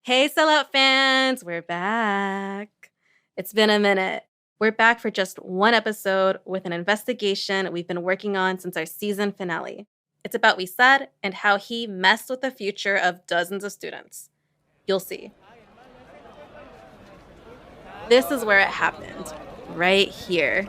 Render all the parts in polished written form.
Hey, Sellout fans, we're back. It's been a minute. We're back for just one episode with an investigation we've been working on since our season finale. It's about Huizar and how he messed with the future of dozens of students. You'll see. This is where it happened, right here.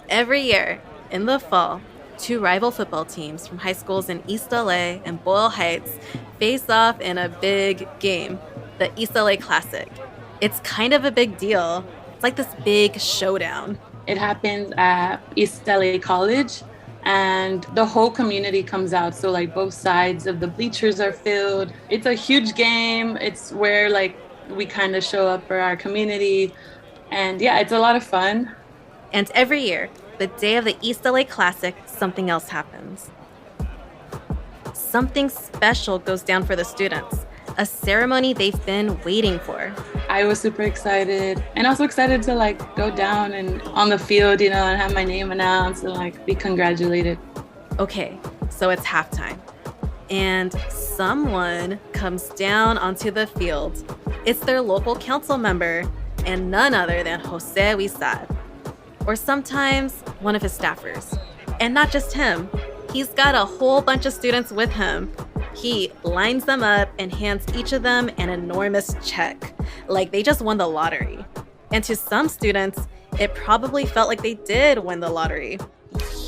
Every year, in the fall, two rival football teams from high schools in East LA and Boyle Heights face off in a big game, the East LA Classic. It's kind of a big deal. It's like this big showdown. It happens at East LA College, and the whole community comes out. So like both sides of the bleachers are filled. It's a huge game. It's where like we kind of show up for our community. And yeah, it's a lot of fun. And every year, the day of the East LA Classic, something else happens. Something special goes down for the students, a ceremony they've been waiting for. I was super excited, and also excited to like go down and on the field, and have my name announced and like be congratulated. Okay, so it's halftime, and someone comes down onto the field. It's their local council member, and none other than Jose Huizar. Or sometimes one of his staffers. And not just him. He's got a whole bunch of students with him. He lines them up and hands each of them an enormous check, like they just won the lottery. And to some students, it probably felt like they did win the lottery.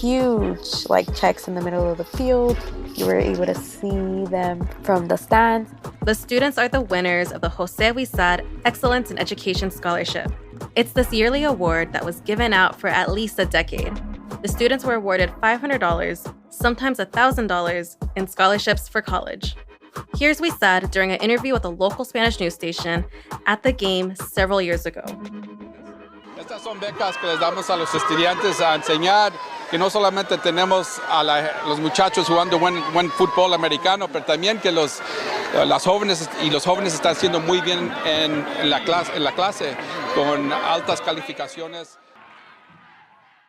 Huge, checks in the middle of the field. You were able to see them from the stands. The students are the winners of the Jose Huizar Excellence in Education Scholarship. It's this yearly award that was given out for at least a decade. The students were awarded $500, sometimes $1,000, in scholarships for college. Here's Huizar during an interview with a local Spanish news station at the game several years ago. Estas son becas que les damos a los estudiantes a enseñar que no solamente tenemos a los muchachos jugando buen fútbol americano, pero también que las jóvenes y los jóvenes están haciendo muy bien en la clase con altas calificaciones.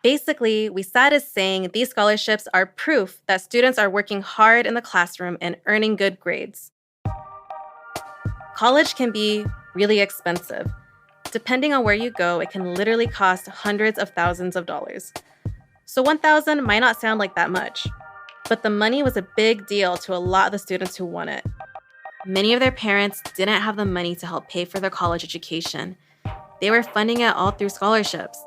Basically, Huizar is saying these scholarships are proof that students are working hard in the classroom and earning good grades. College can be really expensive. Depending on where you go, it can literally cost hundreds of thousands of dollars. So $1,000 might not sound like that much, but the money was a big deal to a lot of the students who won it. Many of their parents didn't have the money to help pay for their college education. They were funding it all through scholarships.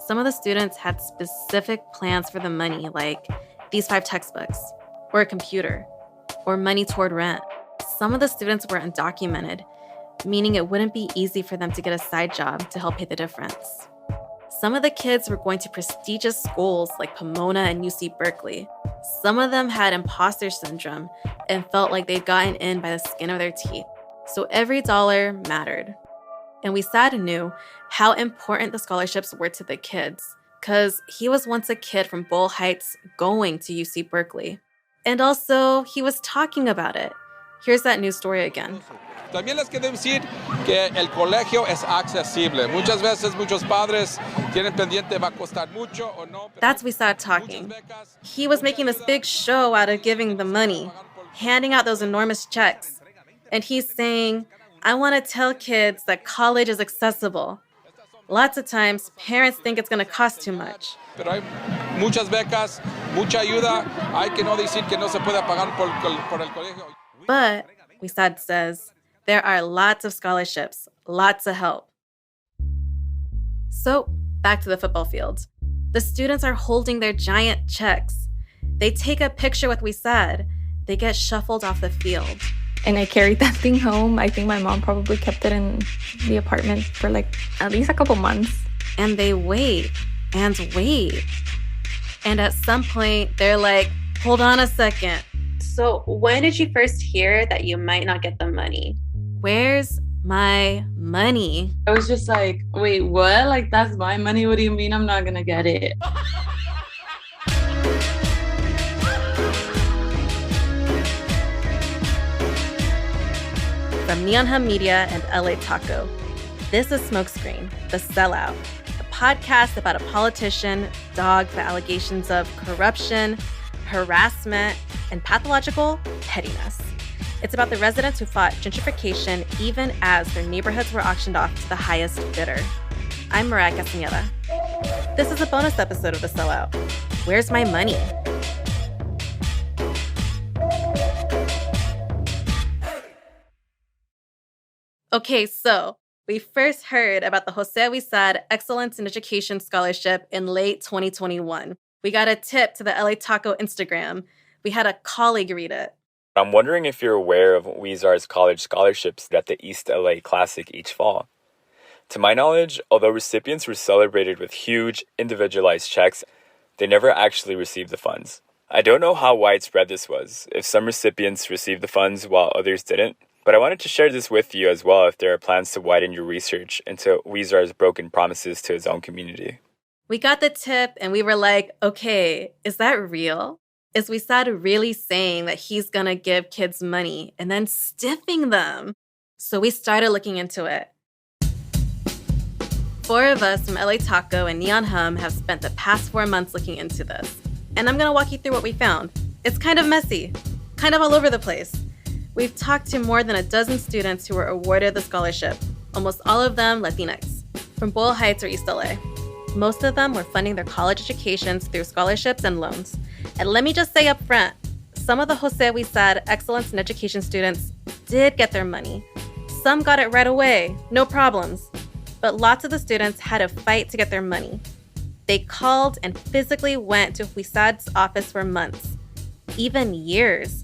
Some of the students had specific plans for the money, like these 5 textbooks, or a computer, or money toward rent. Some of the students were undocumented, meaning it wouldn't be easy for them to get a side job to help pay the difference. Some of the kids were going to prestigious schools like Pomona and UC Berkeley. Some of them had imposter syndrome and felt like they'd gotten in by the skin of their teeth. So every dollar mattered. And Huizar knew how important the scholarships were to the kids, because he was once a kid from Boyle Heights going to UC Berkeley. And also, he was talking about it. Here's that news story again. También les quiero decir que el colegio es accesible. Muchas veces muchos padres tienen pendiente va a costar mucho o no. That's Huizar talking. He was making this big show out of giving the money, handing out those enormous checks. And he's saying, I want to tell kids that college is accessible. Lots of times, parents think it's going to cost too much. Pero hay muchas becas, mucha ayuda. Hay que no decir que no se puede pagar por el colegio. But, Huizar says, there are lots of scholarships, lots of help. So, back to the football field. The students are holding their giant checks. They take a picture with Huizar. They get shuffled off the field. And I carried that thing home. I think my mom probably kept it in the apartment for at least a couple months. And they wait and wait. And at some point, they're like, hold on a second. So when did you first hear that you might not get the money? Where's my money? I was just like, wait, what? That's my money? What do you mean I'm not gonna get it? From Neon Hum Media and LA Taco, this is Smokescreen, The Sellout, a podcast about a politician dogged by allegations of corruption, harassment, and pathological pettiness. It's about the residents who fought gentrification even as their neighborhoods were auctioned off to the highest bidder. I'm Mariah Castañeda. This is a bonus episode of The Sellout. Where's my money? Okay, so we first heard about the Jose Huizar Excellence in Education Scholarship in late 2021. We got a tip to the LA Taco Instagram. We had a colleague read it. I'm wondering if you're aware of Huizar's college scholarships at the East LA Classic each fall. To my knowledge, although recipients were celebrated with huge, individualized checks, they never actually received the funds. I don't know how widespread this was, if some recipients received the funds while others didn't, but I wanted to share this with you as well if there are plans to widen your research into Huizar's broken promises to his own community. We got the tip and we were like, okay, is that real? Is Huizar really saying that he's gonna give kids money and then stiffing them? So we started looking into it. 4 of us from LA Taco and Neon Hum have spent the past 4 months looking into this. And I'm gonna walk you through what we found. It's kind of messy, kind of all over the place. We've talked to more than a dozen students who were awarded the scholarship, almost all of them Latinx, from Boyle Heights or East LA. Most of them were funding their college educations through scholarships and loans. And let me just say up front, some of the Jose Huizar Excellence in Education students did get their money. Some got it right away, no problems. But lots of the students had to fight to get their money. They called and physically went to Huizar's office for months, even years.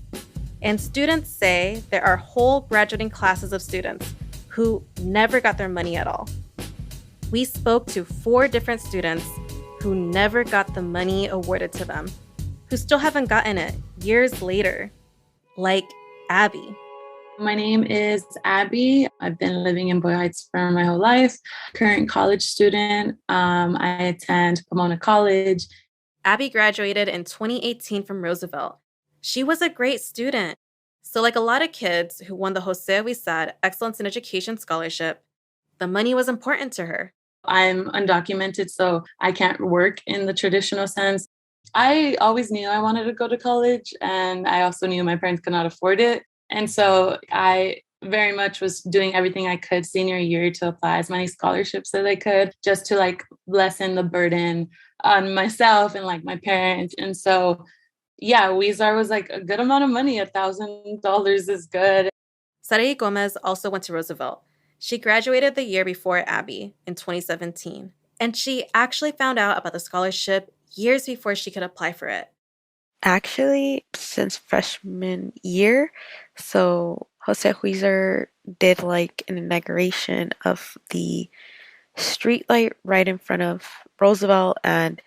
And students say there are whole graduating classes of students who never got their money at all. We spoke to 4 different students who never got the money awarded to them, who still haven't gotten it years later, like Abby. My name is Abby. I've been living in Boyle Heights for my whole life. Current college student. I attend Pomona College. Abby graduated in 2018 from Roosevelt. She was a great student. So like a lot of kids who won the Jose Huizar Excellence in Education Scholarship, the money was important to her. I'm undocumented, so I can't work in the traditional sense. I always knew I wanted to go to college, and I also knew my parents could not afford it. And so I very much was doing everything I could senior year to apply as many scholarships as I could, just to like lessen the burden on myself and like my parents. And so, yeah, Huizar was like a good amount of money. $1,000 is good. Sarai Gomez also went to Roosevelt. She graduated the year before Abby in 2017. And she actually found out about the scholarship years before she could apply for it. Actually, since freshman year, so Jose Huizar did like an inauguration of the streetlight right in front of Roosevelt, and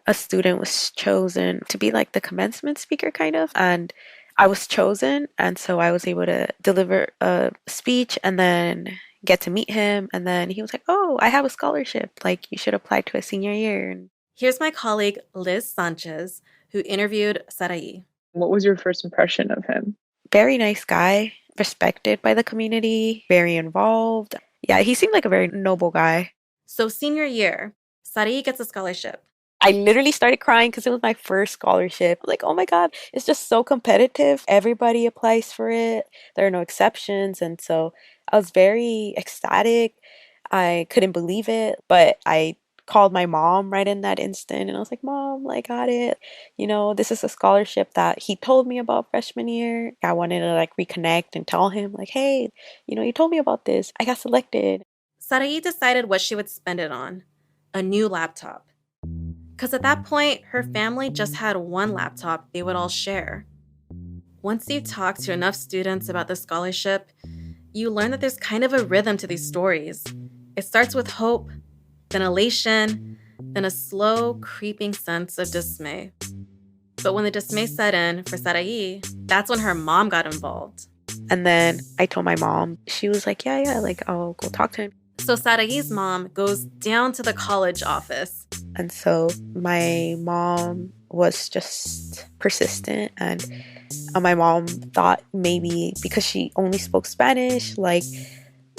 a student was chosen to be like the commencement speaker kind of, and I was chosen, and so I was able to deliver a speech and then get to meet him, and then he was like, oh, I have a scholarship, like you should apply to a senior year. Here's my colleague Liz Sanchez, who interviewed Sarai. What was your first impression of him? Very nice guy, respected by the community, very involved. Yeah, he seemed like a very noble guy. So senior year, Sarai gets a scholarship. I literally started crying because it was my first scholarship. Like, oh my God, it's just so competitive. Everybody applies for it. There are no exceptions. And so I was very ecstatic. I couldn't believe it, but I called my mom right in that instant, and I was like, Mom, I got it. You know, this is a scholarship that he told me about freshman year. I wanted to like reconnect and tell him like, hey, you know, you told me about this. I got selected. Sarai decided what she would spend it on: a new laptop. Because at that point, her family just had one laptop they would all share. Once you talk to enough students about the scholarship, you learn that there's kind of a rhythm to these stories. It starts with hope, then elation, then a slow, creeping sense of dismay. But when the dismay set in for Sarai, that's when her mom got involved. And then I told my mom. She was like, yeah, like I'll go talk to him. So Sarai's mom goes down to the college office. And so my mom was just persistent, and my mom thought maybe because she only spoke Spanish, like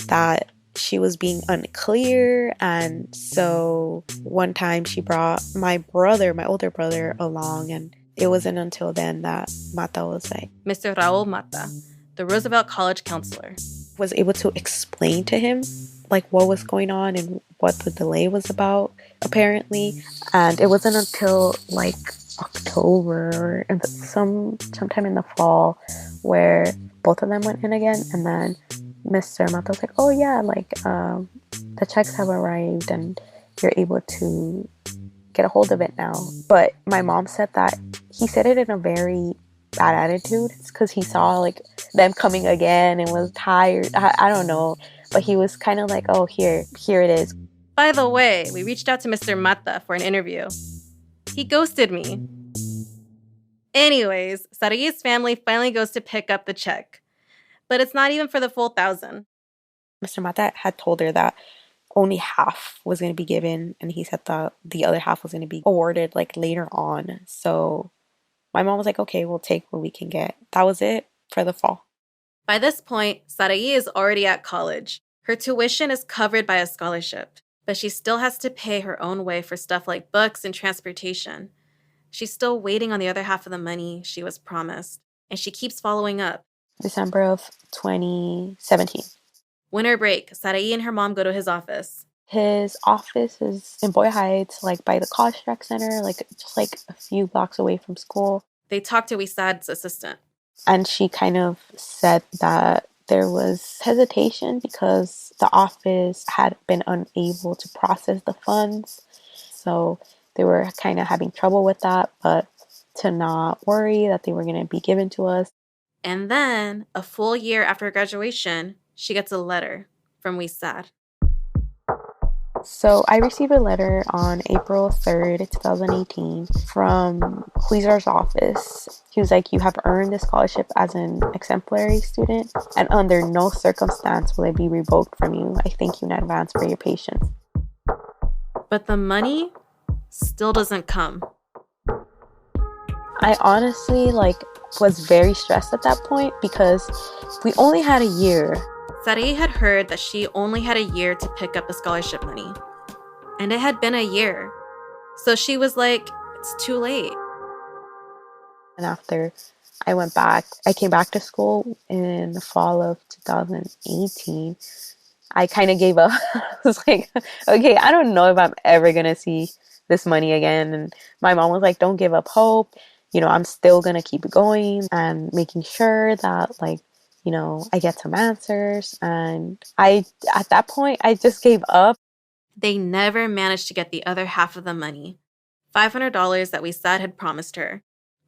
that she was being unclear. And so one time she brought my older brother along, and it wasn't until then that Mata was like, Mr. Raul Mata, the Roosevelt College counselor. Was able to explain to him like what was going on and what the delay was about, apparently. And it wasn't until like October or sometime in the fall where both of them went in again, and then Mr. Mata was like, oh yeah, like the checks have arrived and you're able to get a hold of it now. But my mom said that he said it in a very bad attitude. It's because he saw like them coming again and was tired. I don't know, but he was kind of like, oh, here it is. By the way, we reached out to Mr. Mata for an interview. He ghosted me. Anyways, Sarai's family finally goes to pick up the check, but it's not even for the full 1,000. Mr. Mata had told her that only half was going to be given, and he said that the other half was going to be awarded like later on. So my mom was like, okay, we'll take what we can get. That was it for the fall. By this point, Sarai is already at college. Her tuition is covered by a scholarship, but she still has to pay her own way for stuff like books and transportation. She's still waiting on the other half of the money she was promised, and she keeps following up. December of 2017. Winter break, Sarai and her mom go to his office. His office is in Boyle Heights, like by the College Rec Center, like just like a few blocks away from school. They talk to Huizar's assistant. And she kind of said that there was hesitation because the office had been unable to process the funds. So they were kind of having trouble with that, but to not worry that they were going to be given to us. And then, a full year after graduation, she gets a letter from Huizar. So I received a letter on April 3rd, 2018 from Huizar's office. He was like, you have earned the scholarship as an exemplary student, and under no circumstance will it be revoked from you. I thank you in advance for your patience. But the money still doesn't come. I honestly was very stressed at that point because we only had a year. Sarai had heard that she only had a year to pick up the scholarship money. And it had been a year. So she was like, it's too late. And after I came back to school in the fall of 2018. I kind of gave up. I was like, okay, I don't know if I'm ever going to see this money again. And my mom was like, don't give up hope. I'm still going to keep going and making sure that I get some answers. And at that point, I just gave up. They never managed to get the other half of the money, $500 that Huizar had promised her.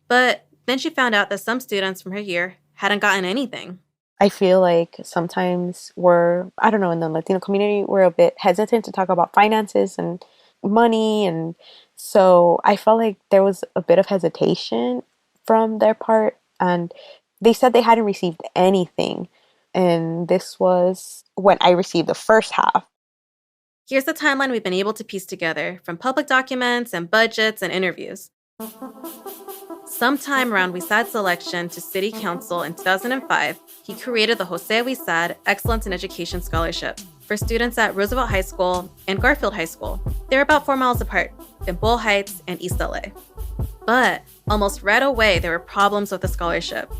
But then she found out that some students from her year hadn't gotten anything. I feel like sometimes in the Latino community, we're a bit hesitant to talk about finances and money. And so I felt like there was a bit of hesitation from their part. And they said they hadn't received anything. And this was when I received the first half. Here's the timeline we've been able to piece together from public documents and budgets and interviews. Sometime around Huizar's election to City Council in 2005, he created the Jose Huizar Excellence in Education Scholarship for students at Roosevelt High School and Garfield High School. They're about 4 miles apart in Boyle Heights and East LA. But almost right away, there were problems with the scholarship.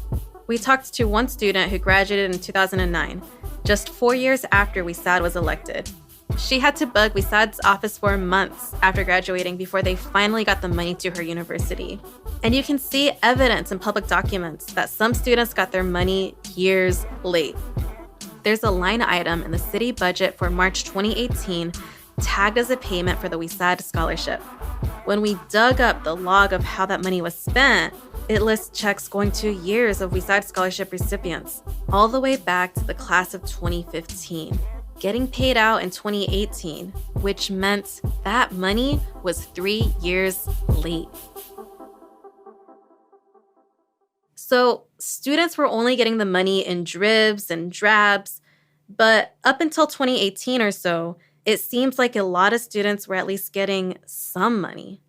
We talked to one student who graduated in 2009, just 4 years after Huizar was elected. She had to bug Huizar's office for months after graduating before they finally got the money to her university. And you can see evidence in public documents that some students got their money years late. There's a line item in the city budget for March 2018 tagged as a payment for the Huizar scholarship. When we dug up the log of how that money was spent, it lists checks going to years of Huizar scholarship recipients, all the way back to the class of 2015. Getting paid out in 2018, which meant that money was 3 years late. So students were only getting the money in dribs and drabs, but up until 2018 or so, it seems like a lot of students were at least getting some money.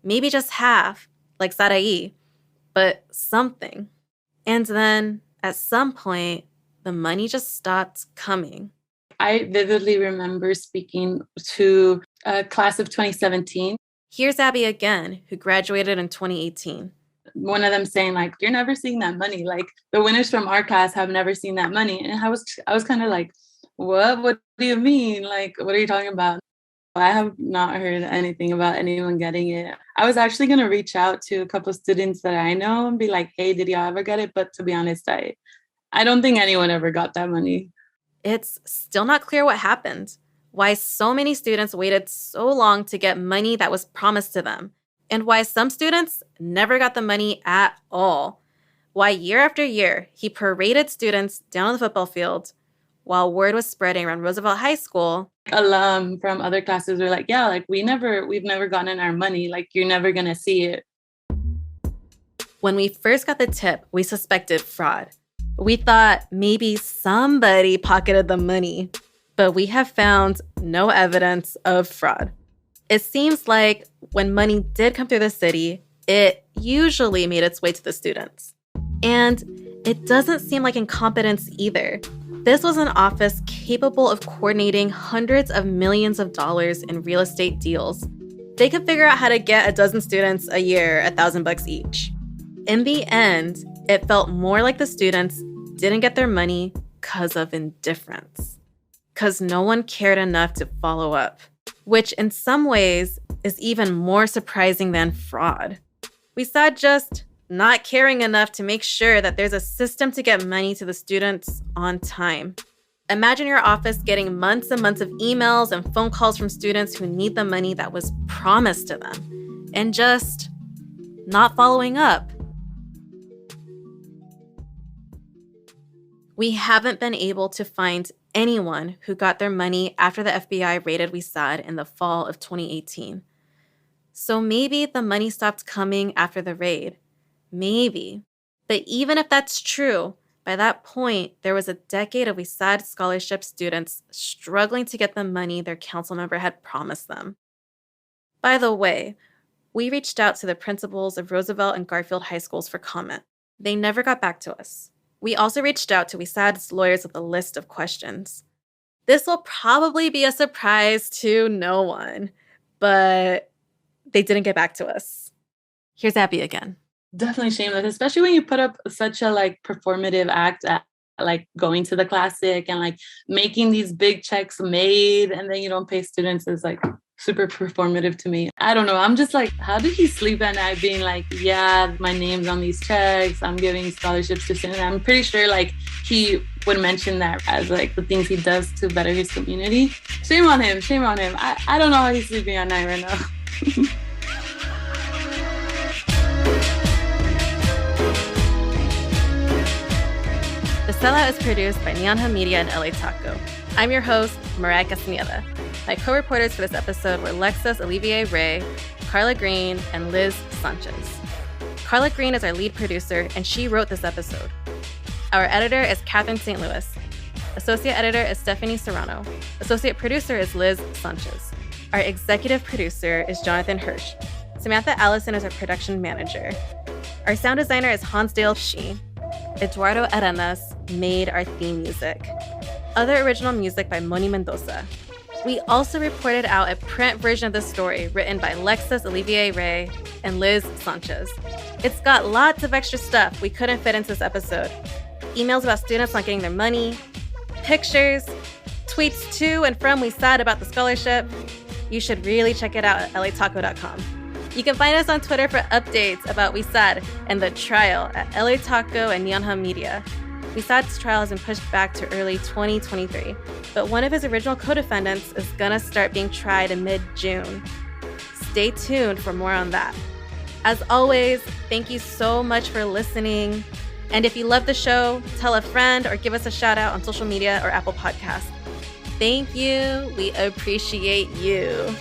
Maybe just half, like Sarai, but something. And then, at some point, the money just stopped coming. I vividly remember speaking to a class of 2017. Here's Abby again, who graduated in 2018. one of them saying like, you're never seeing that money. Like the winners from our class have never seen that money. And I was kind of like, what do you mean? Like, what are you talking about? I have not heard anything about anyone getting it. I was actually going to reach out to a couple of students that I know and be like, hey, did y'all ever get it? But to be honest, I don't think anyone ever got that money. It's still not clear what happened, why so many students waited so long to get money that was promised to them, and why some students never got the money at all. Why year after year, he paraded students down on the football field while word was spreading around Roosevelt High School. Alum from other classes were like, yeah, like we've never gotten our money. Like you're never going to see it. When we first got the tip, we suspected fraud. We thought maybe somebody pocketed the money, but we have found no evidence of fraud. It seems like when money did come through the city, it usually made its way to the students. And it doesn't seem like incompetence either. This was an office capable of coordinating hundreds of millions of dollars in real estate deals. They could figure out how to get a dozen students a year $1,000 each. In the end, it felt more like the students didn't get their money because of indifference, because no one cared enough to follow up, which in some ways is even more surprising than fraud. We saw just not caring enough to make sure that there's a system to get money to the students on time. Imagine your office getting months and months of emails and phone calls from students who need the money that was promised to them and just not following up. We haven't been able to find anyone who got their money after the FBI raided Huizar in the fall of 2018. So maybe the money stopped coming after the raid. Maybe. But even if that's true, by that point, there was a decade of Huizar scholarship students struggling to get the money their council member had promised them. By the way, we reached out to the principals of Roosevelt and Garfield high schools for comment. They never got back to us. We also reached out to Huizar's lawyers with a list of questions. This will probably be a surprise to no one, but they didn't get back to us. Here's Abby again. Definitely shameless, especially when you put up such a performative act at going to the classic and making these big checks made, and then you don't pay students is super performative to me. I don't know. I'm just how did he sleep at night being yeah, my name's on these checks, I'm giving scholarships to students. I'm pretty sure he would mention that as the things he does to better his community. Shame on him. I don't know how he's sleeping at night right now. The Sellout is produced by Neon Hum Media and LA Taco. I'm your host, Mariah Castaneda. My co-reporters for this episode were Lexus Olivier Ray, Carla Green, and Liz Sanchez. Carla Green is our lead producer, and she wrote this episode. Our editor is Catherine St. Louis. Associate editor is Stephanie Serrano. Associate producer is Liz Sanchez. Our executive producer is Jonathan Hirsch. Samantha Allison is our production manager. Our sound designer is Hansdale Shee. Eduardo Arenas made our theme music. Other original music by Moni Mendoza. We also reported out a print version of the story written by Lexus Olivier Ray and Liz Sanchez. It's got lots of extra stuff we couldn't fit into this episode. Emails about students not getting their money, pictures, tweets to and from Huizar about the scholarship. You should really check it out at lataco.com. You can find us on Twitter for updates about Huizar and the trial at LA Taco and Neon Hum Media. Huizar's trial has been pushed back to early 2023, but one of his original co-defendants is gonna start being tried in mid-June. Stay tuned for more on that. As always, thank you so much for listening. And if you love the show, tell a friend or give us a shout out on social media or Apple Podcasts. Thank you. We appreciate you.